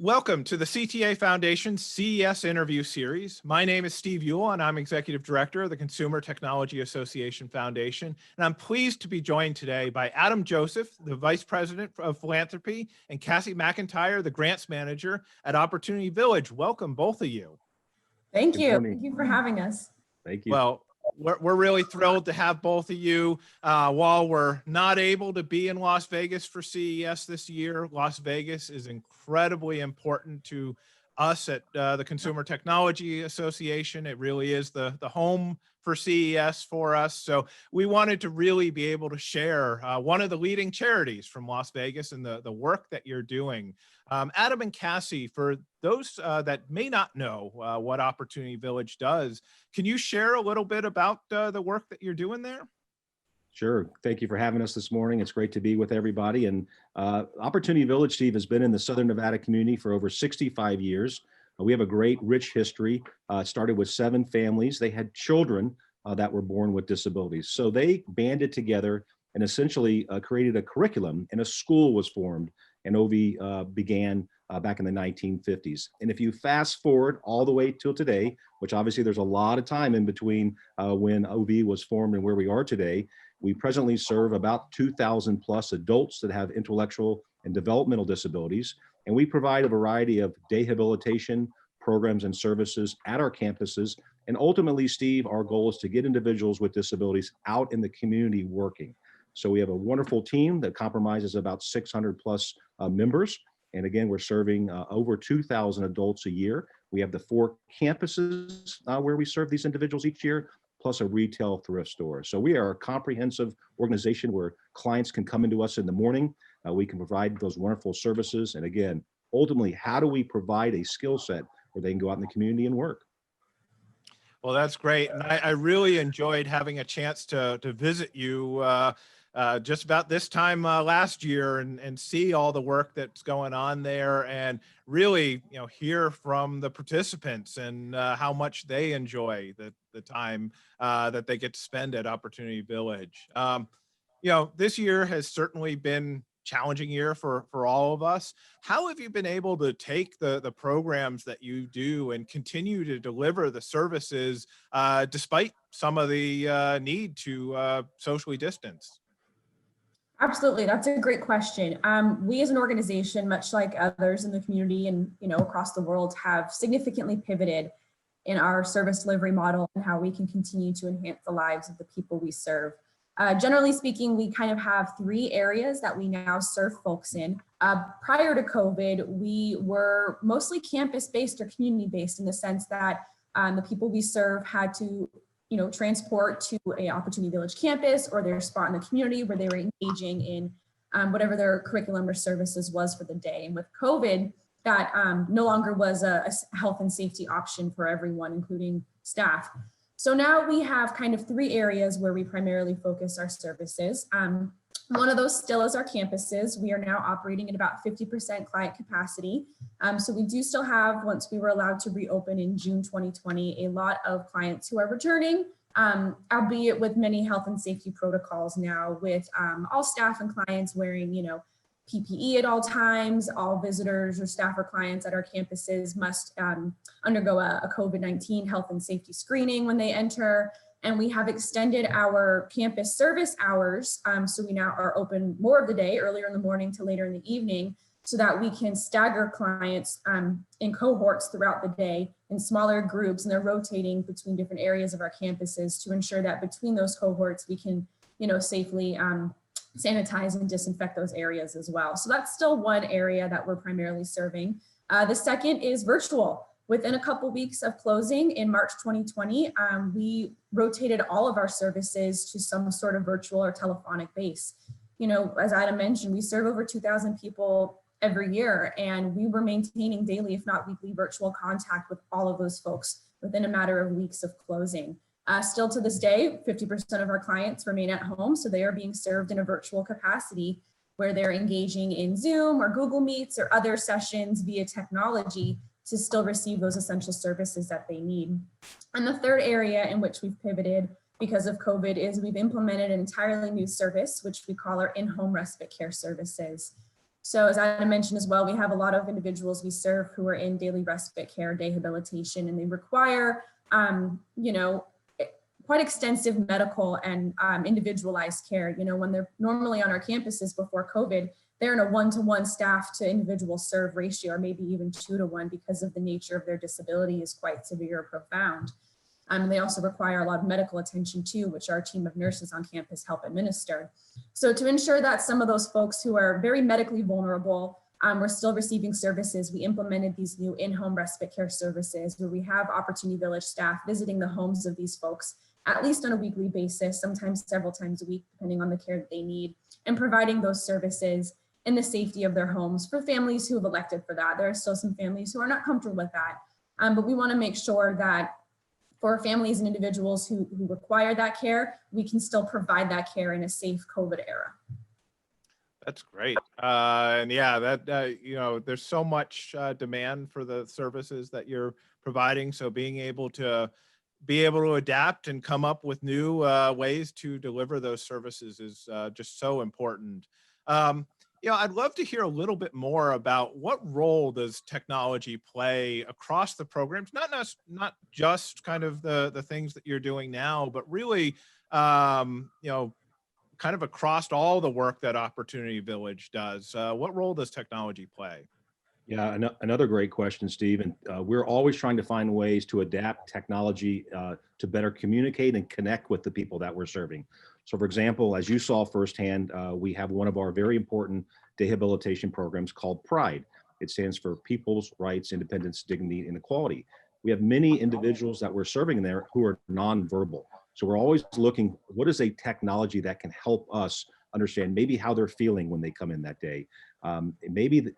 Welcome to the CTA Foundation CES interview series. My name is Steve Ewell, and I'm Executive Director of the Consumer Technology Association Foundation. And I'm pleased to be joined today by Adam Joseph, the Vice President of Philanthropy, and Cassie McIntyre, the Grants Manager at Opportunity Village. Welcome, both of you. Thank you. Thank you for having us. Thank you. Well, we're really thrilled to have both of you. While we're not able to be in Las Vegas for CES this year, Las Vegas is incredibly important to us at the Consumer Technology Association. It really is the home for CES for us. So we wanted to really be able to share one of the leading charities from Las Vegas and the work that you're doing. Adam and Cassie, for those that may not know what Opportunity Village does, can you share a little bit about the work that you're doing there? Sure. Thank you for having us this morning. It's great to be with everybody. And Opportunity Village, Steve, has been in the Southern Nevada community for over 65 years. We have a great, rich history. It started with 7 families. They had children that were born with disabilities. So they banded together and essentially created a curriculum, and a school was formed, and OV began back in the 1950s. And if you fast forward all the way till today, which obviously there's a lot of time in between when OV was formed and where we are today, we presently serve about 2,000 plus adults that have intellectual and developmental disabilities. And we provide a variety of day habilitation programs and services at our campuses. And ultimately, Steve, our goal is to get individuals with disabilities out in the community working. So we have a wonderful team that comprises about 600 plus members. And again, we're serving over 2,000 adults a year. We have the 4 campuses where we serve these individuals each year, plus a retail thrift store. So we are a comprehensive organization where clients can come into us in the morning. We can provide those wonderful services. And again, ultimately, how do we provide a skill set where they can go out in the community and work? Well, that's great. And I really enjoyed having a chance to visit you just about this time last year and see all the work that's going on there, and really, hear from the participants and how much they enjoy the time that they get to spend at Opportunity Village. This year has certainly been challenging year for all of us. How have you been able to take the programs that you do and continue to deliver the services despite some of the need to socially distance? Absolutely. That's a great question. We as an organization, much like others in the community and across the world, have significantly pivoted in our service delivery model and how we can continue to enhance the lives of the people we serve. Generally speaking, we kind of have 3 areas that we now serve folks in. Prior to COVID, we were mostly campus-based or community-based in the sense that the people we serve had to transport to a Opportunity Village campus or their spot in the community where they were engaging in whatever their curriculum or services was for the day. And with COVID, that no longer was a health and safety option for everyone, including staff. So now we have kind of 3 areas where we primarily focus our services. One of those still is our campuses. We are now operating at about 50% client capacity. So we do still have, once we were allowed to reopen in June 2020, a lot of clients who are returning, albeit with many health and safety protocols now, with all staff and clients wearing, PPE at all times. All visitors or staff or clients at our campuses must undergo a COVID-19 health and safety screening when they enter. And we have extended our campus service hours. So we now are open more of the day, earlier in the morning to later in the evening, so that we can stagger clients in cohorts throughout the day in smaller groups, and they're rotating between different areas of our campuses to ensure that between those cohorts, we can, safely sanitize and disinfect those areas as well. So that's still one area that we're primarily serving. The second is virtual. Within a couple weeks of closing in March 2020, we rotated all of our services to some sort of virtual or telephonic base. As Adam mentioned, we serve over 2,000 people every year, and we were maintaining daily, if not weekly, virtual contact with all of those folks within a matter of weeks of closing. Still to this day, 50% of our clients remain at home, so they are being served in a virtual capacity where they're engaging in Zoom or Google Meets or other sessions via technology to still receive those essential services that they need. And the third area in which we've pivoted because of COVID is we've implemented an entirely new service, which we call our in-home respite care services. So as I mentioned as well, we have a lot of individuals we serve who are in daily respite care, rehabilitation, and they require, you know, quite extensive medical and individualized care. You know, when they're normally on our campuses before COVID, they're in a 1-to-1 staff to individual serve ratio, or maybe even 2-to-1, because of the nature of their disability is quite severe or profound. They also require a lot of medical attention too, which our team of nurses on campus help administer. So to ensure that some of those folks who are very medically vulnerable were still receiving services, we implemented these new in-home respite care services where we have Opportunity Village staff visiting the homes of these folks at least on a weekly basis, sometimes several times a week, depending on the care that they need, and providing those services in the safety of their homes for families who have elected for that. There are still some families who are not comfortable with that, but we want to make sure that for families and individuals who require that care, we can still provide that care in a safe COVID era. That's great. And yeah, that, you know, there's so much demand for the services that you're providing. So being able to adapt and come up with new ways to deliver those services is just so important. You know, I'd love to hear a little bit more about what role does technology play across the programs, not just kind of the things that you're doing now, but really, you know, kind of across all the work that Opportunity Village does. What role does technology play? Yeah, another great question, Steve. And we're always trying to find ways to adapt technology to better communicate and connect with the people that we're serving. So for example, as you saw firsthand, we have one of our very important rehabilitation programs called PRIDE. It stands for People's Rights, Independence, Dignity, and Equality. We have many individuals that we're serving there who are nonverbal. So we're always looking, what is a technology that can help us understand maybe how they're feeling when they come in that day. Maybe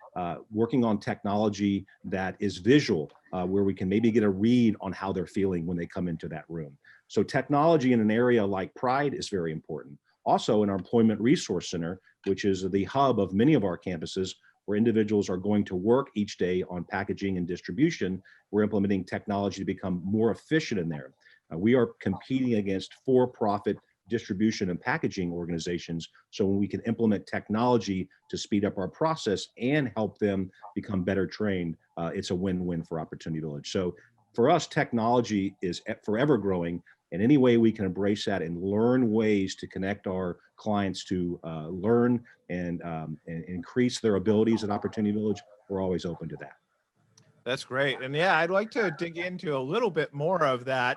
working on technology that is visual, where we can maybe get a read on how they're feeling when they come into that room. So technology in an area like PRIDE is very important. Also in our Employment Resource Center, which is the hub of many of our campuses, where individuals are going to work each day on packaging and distribution, we're implementing technology to become more efficient in there. We are competing against for-profit distribution and packaging organizations. So when we can implement technology to speed up our process and help them become better trained, it's a win-win for Opportunity Village. So for us, technology is forever growing, and any way we can embrace that and learn ways to connect our clients to learn and increase their abilities at Opportunity Village, we're always open to that. That's great. And yeah, I'd like to dig into a little bit more of that.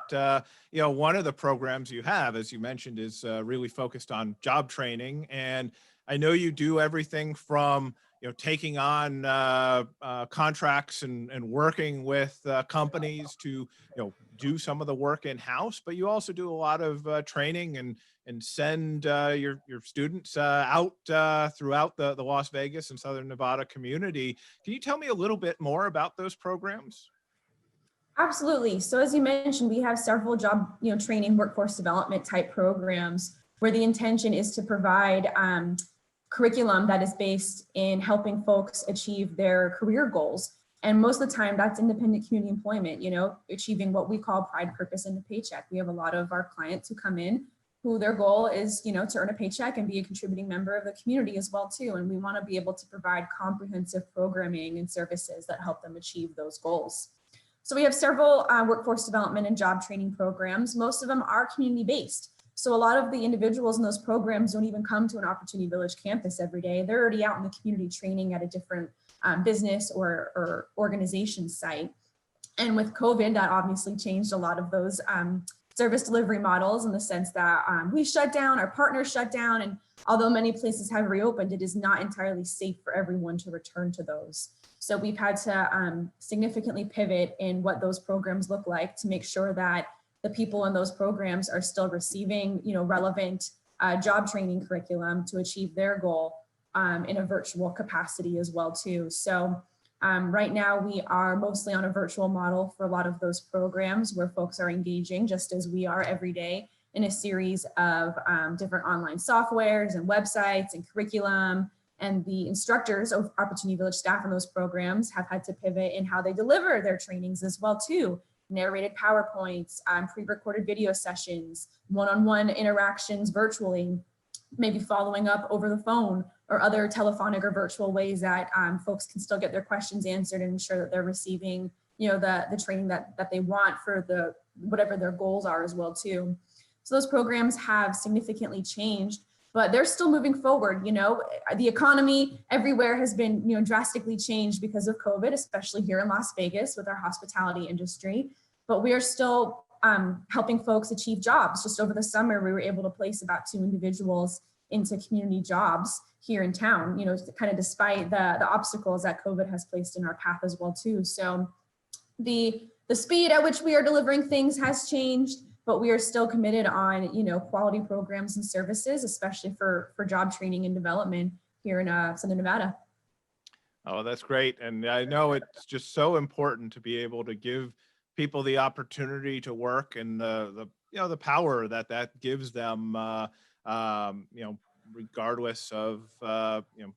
You know, one of the programs you have, as you mentioned, is really focused on job training. And I know you do everything from, you know, taking on contracts and working with companies to, you know, do some of the work in-house, but you also do a lot of training and send your students out throughout the Las Vegas and Southern Nevada community. Can you tell me a little bit more about those programs? Absolutely. So as you mentioned, we have several job, you know, training, workforce development type programs where the intention is to provide curriculum that is based in helping folks achieve their career goals. And most of the time that's independent community employment, you know, achieving what we call pride, purpose, and a paycheck. We have a lot of our clients who come in who their goal is, you know, to earn a paycheck and be a contributing member of the community as well too. And we want to be able to provide comprehensive programming and services that help them achieve those goals. So we have several workforce development and job training programs. Most of them are community based. So a lot of the individuals in those programs don't even come to an Opportunity Village campus every day. They're already out in the community training at a different business or organization site. And with COVID, that obviously changed a lot of those service delivery models in the sense that we shut down, our partners shut down, and although many places have reopened, it is not entirely safe for everyone to return to those. So we've had to significantly pivot in what those programs look like to make sure that the people in those programs are still receiving, you know, relevant job training curriculum to achieve their goal in a virtual capacity as well too. So right now we are mostly on a virtual model for a lot of those programs where folks are engaging just as we are every day in a series of different online softwares and websites and curriculum. And the instructors of Opportunity Village staff in those programs have had to pivot in how they deliver their trainings as well too. Narrated PowerPoints, pre-recorded video sessions, one-on-one interactions virtually, maybe following up over the phone or other telephonic or virtual ways that folks can still get their questions answered and ensure that they're receiving, the training that they want for whatever their goals are as well too. So those programs have significantly changed, but they're still moving forward. The economy everywhere has been, drastically changed because of COVID, especially here in Las Vegas with our hospitality industry. But we are still helping folks achieve jobs. Just over the summer, we were able to place about 2 individuals into community jobs here in town, kind of despite the obstacles that COVID has placed in our path as well too. So the speed at which we are delivering things has changed, but we are still committed on, quality programs and services, especially for job training and development here in Southern Nevada. Oh, that's great. And I know it's just so important to be able to give people the opportunity to work and the power that gives them, regardless of,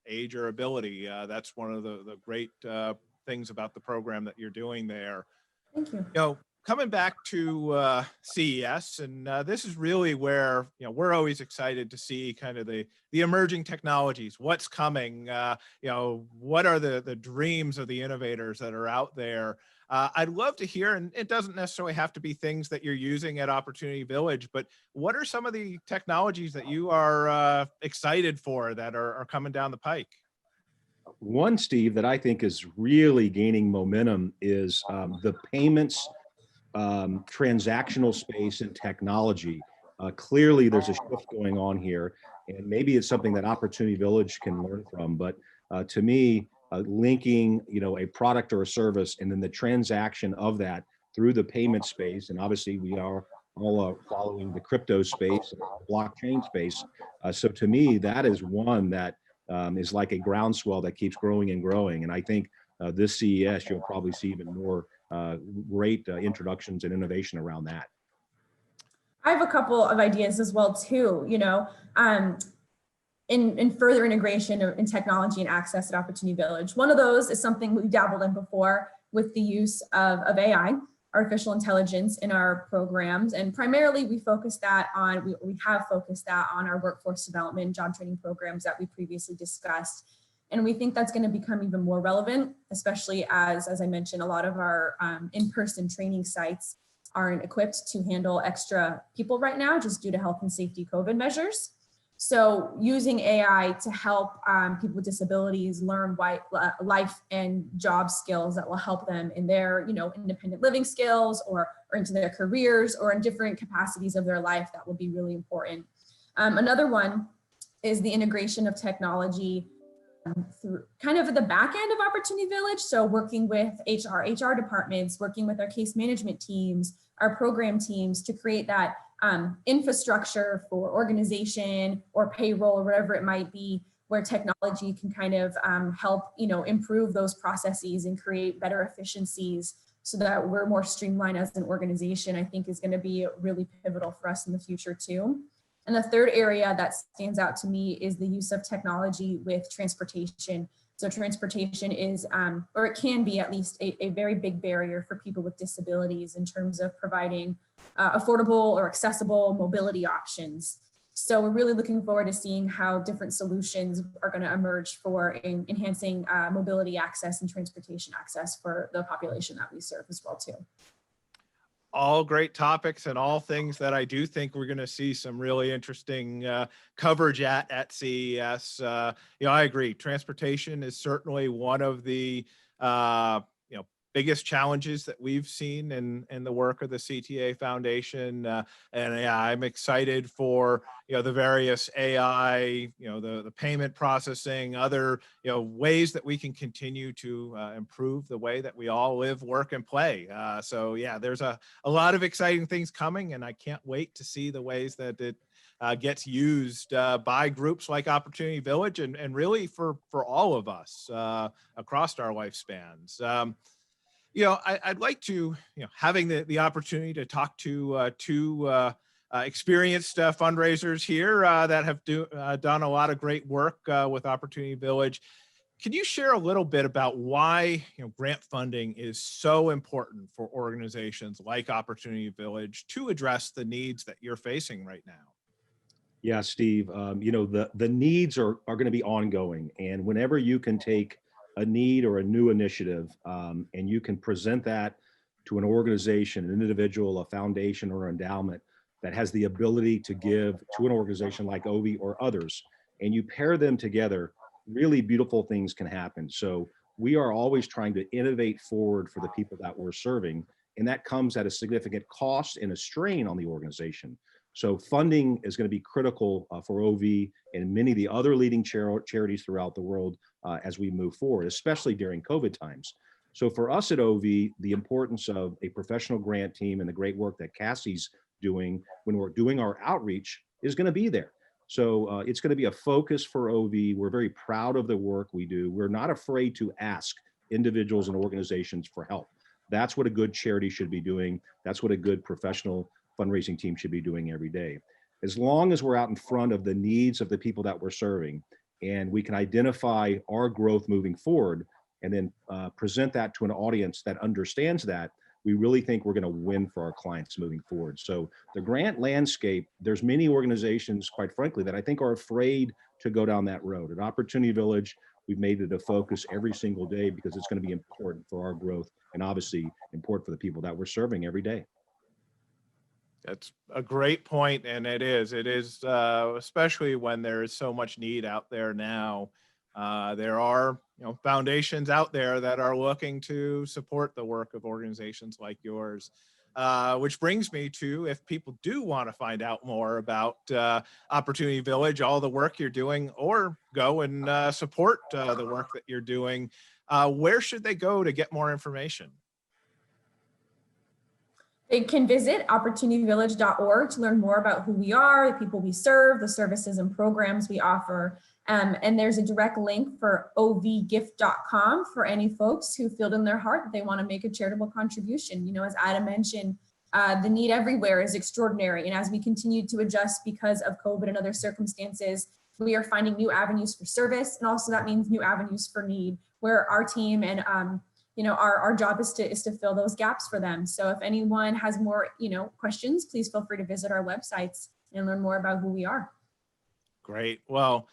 age or ability. That's one of the great things about the program that you're doing there. Thank you. Coming back to CES, and this is really where we're always excited to see kind of the emerging technologies, what's coming, what are the dreams of the innovators that are out there. I'd love to hear, and it doesn't necessarily have to be things that you're using at Opportunity Village, but what are some of the technologies that you are excited for that are coming down the pike? One, Steve, that I think is really gaining momentum is the payments transactional space and technology. Clearly, there's a shift going on here, and maybe it's something that Opportunity Village can learn from. But to me, linking, a product or a service, and then the transaction of that through the payment space, and obviously we are all following the crypto space, blockchain space. So to me, that is one that is like a groundswell that keeps growing and growing. And I think this CES, you'll probably see even more great introductions and innovation around that. I have a couple of ideas as well too, in further integration in technology and access at Opportunity Village. One of those is something we've dabbled in before with the use of AI, artificial intelligence in our programs. And primarily we have focused that on our workforce development, job training programs that we previously discussed. And we think that's going to become even more relevant, especially as I mentioned, a lot of our in-person training sites aren't equipped to handle extra people right now, just due to health and safety COVID measures. So using AI to help people with disabilities learn life and job skills that will help them in their, independent living skills or into their careers or in different capacities of their life, that will be really important. Another one is the integration of technology through kind of the back end of Opportunity Village. So working with HR departments, working with our case management teams, our program teams to create that infrastructure for organization or payroll or whatever it might be, where technology can kind of help, improve those processes and create better efficiencies so that we're more streamlined as an organization, I think is going to be really pivotal for us in the future too. And the third area that stands out to me is the use of technology with transportation. So transportation is, or it can be at least a very big barrier for people with disabilities in terms of providing affordable or accessible mobility options. So we're really looking forward to seeing how different solutions are going to emerge for enhancing mobility access and transportation access for the population that we serve as well too. All great topics and all things that I do think we're going to see some really interesting coverage at CES. I agree. Transportation is certainly one of the biggest challenges that we've seen in the work of the CTA Foundation. And yeah, I'm excited for, the various AI, the payment processing, other, ways that we can continue to improve the way that we all live, work, and play. So yeah, there's a lot of exciting things coming, and I can't wait to see the ways that it gets used by groups like Opportunity Village and really for all of us across our lifespans. I'd like to, having the opportunity to talk to two experienced fundraisers here that have done a lot of great work with Opportunity Village. Can you share a little bit about why grant funding is so important for organizations like Opportunity Village to address the needs that you're facing right now? Yeah, Steve, you know, the needs are going to be ongoing. And whenever you can take a need or a new initiative and you can present that to an organization, an individual, a foundation, or endowment that has the ability to give to an organization like OVI or others, and you pair them together, really beautiful things can happen. So we are always trying to innovate forward for the people that we're serving. And that comes at a significant cost and a strain on the organization. So funding is going to be critical for OV and many of the other leading charities throughout the world as we move forward, especially during COVID times. So for us at OV, the importance of a professional grant team and the great work that Cassie's doing when we're doing our outreach is going to be there. So it's going to be a focus for OV. We're very proud of the work we do. We're not afraid to ask individuals and organizations for help. That's what a good charity should be doing. That's what a good professional fundraising team should be doing every day. As long as we're out in front of the needs of the people that we're serving and we can identify our growth moving forward and then present that to an audience that understands that, we really think we're going to win for our clients moving forward. So the grant landscape, there's many organizations, quite frankly, that I think are afraid to go down that road. At Opportunity Village, we've made it a focus every single day because it's going to be important for our growth and obviously important for the people that we're serving every day. That's a great point, and it is, especially when there is so much need out there now. There are, foundations out there that are looking to support the work of organizations like yours. Which brings me to, if people do want to find out more about Opportunity Village, all the work you're doing, or go and support the work that you're doing, where should they go to get more information? They can visit opportunityvillage.org to learn more about who we are, the people we serve, the services and programs we offer. And there's a direct link for ovgift.com for any folks who feel in their heart that they want to make a charitable contribution. As Adam mentioned, the need everywhere is extraordinary. And as we continue to adjust because of COVID and other circumstances, we are finding new avenues for service. And also that means new avenues for need, where our team and our job is to fill those gaps for them. So if anyone has more, questions, please feel free to visit our websites and learn more about who we are. Great. Well,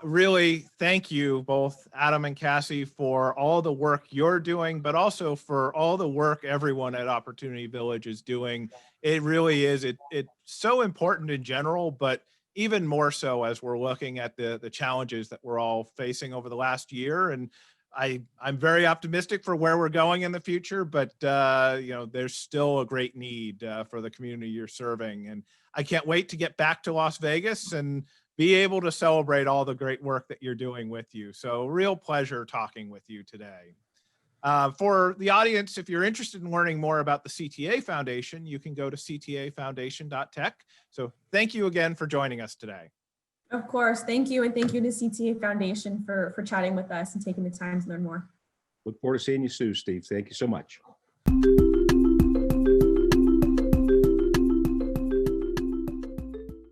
really, thank you both, Adam and Cassie, for all the work you're doing, but also for all the work everyone at Opportunity Village is doing. It really is. It's so important in general, but even more so as we're looking at the challenges that we're all facing over the last year. And I'm very optimistic for where we're going in the future, but there's still a great need for the community you're serving. And I can't wait to get back to Las Vegas and be able to celebrate all the great work that you're doing with you. So real pleasure talking with you today. For the audience, if you're interested in learning more about the CTA Foundation, you can go to ctafoundation.tech. So thank you again for joining us today. Of course. Thank you. And thank you to CTA Foundation for chatting with us and taking the time to learn more. Look forward to seeing you soon, Steve. Thank you so much.